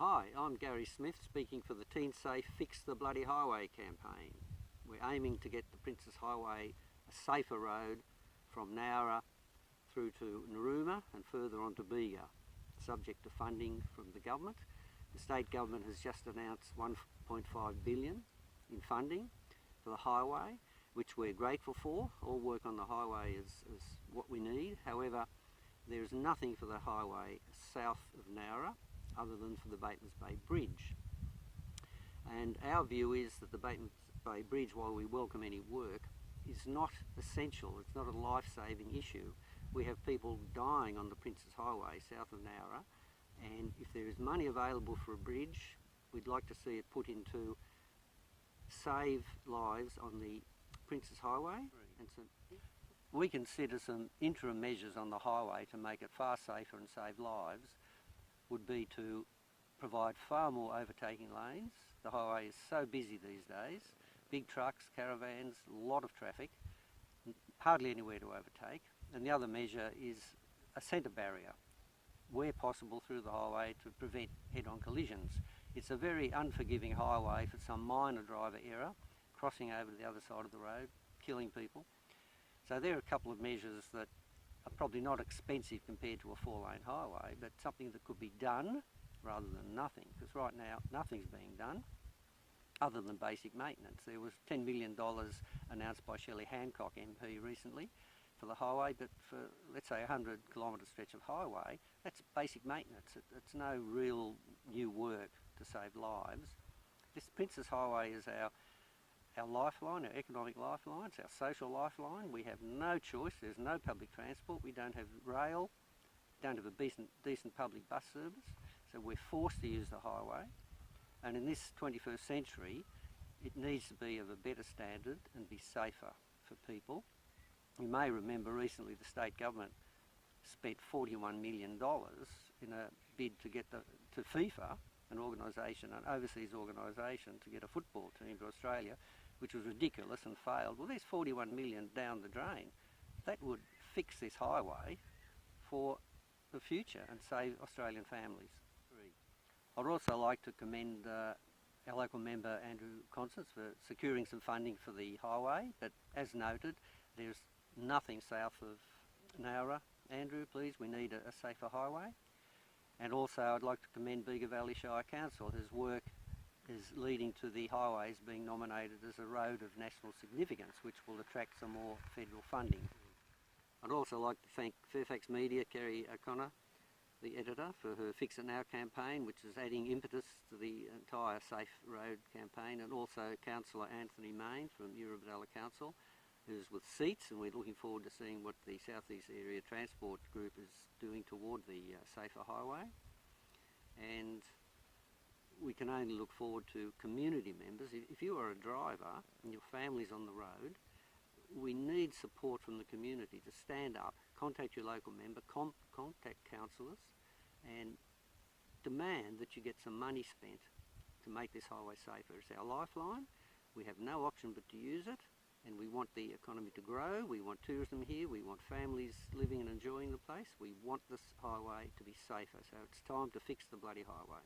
Hi, I'm Gary Smith speaking for the TeenSafe Fix the Bloody Highway campaign. We're aiming to get the Princes Highway a safer road from Nowra through to Narooma and further on to Bega, subject to funding from the government. The state government has just announced $1.5 billion in funding for the highway, which we're grateful for. All work on the highway is what we need. However, there is nothing for the highway south of Nowra other than for the Batemans Bay Bridge. And our view is that the Batemans Bay Bridge, while we welcome any work, is not essential. It's not a life-saving issue. We have people dying on the Princes Highway south of Nowra, and if there is money available for a bridge, we'd like to see it put into save lives on the Princes Highway. And so we consider some interim measures on the highway to make it far safer and save lives would be to provide far more overtaking lanes. The highway is so busy these days, big trucks, caravans, a lot of traffic, hardly anywhere to overtake. And the other measure is a centre barrier, where possible through the highway, to prevent head-on collisions. It's a very unforgiving highway for some minor driver error, crossing over to the other side of the road, killing people. So there are a couple of measures that are probably not expensive compared to a four-lane highway, but something that could be done rather than nothing, because right now nothing's being done other than basic maintenance. There was $10 million announced by Shelley Hancock MP recently for the highway, but for, let's say, a 100-kilometre stretch of highway, that's basic maintenance. It's no real new work to save lives. This Princes Highway is our lifeline, our economic lifeline, it's our social lifeline. We have no choice. There's no public transport. We don't have rail, don't have a decent public bus service, so we're forced to use the highway. And in this 21st century, it needs to be of a better standard and be safer for people. You may remember recently the state government spent $41 million in a bid to get to FIFA, an organisation, an overseas organisation, to get a football team to Australia, which was ridiculous and failed. Well, there's $41 million down the drain. That would fix this highway for the future and save Australian families. I'd also like to commend our local member Andrew Constance for securing some funding for the highway, but as noted, there's nothing south of Nowra. Andrew, please, we need a safer highway. And also I'd like to commend Bega Valley Shire Council, whose work is leading to the highways being nominated as a road of national significance, which will attract some more federal funding. I'd also like to thank Fairfax Media, Kerry O'Connor, the editor, for her Fix It Now campaign, which is adding impetus to the entire Safe Road campaign, and also Councillor Anthony Main from Eurobodalla Council, who's with seats, and we're looking forward to seeing what the South East Area Transport Group is doing toward the safer highway. And we can only look forward to community members. If you are a driver and your family's on the road, we need support from the community to stand up, contact your local member, contact councillors, and demand that you get some money spent to make this highway safer. It's our lifeline. We have no option but to use it, and we want the economy to grow. We want tourism here. We want families living and enjoying the place. We want this highway to be safer. So it's time to fix the bloody highway.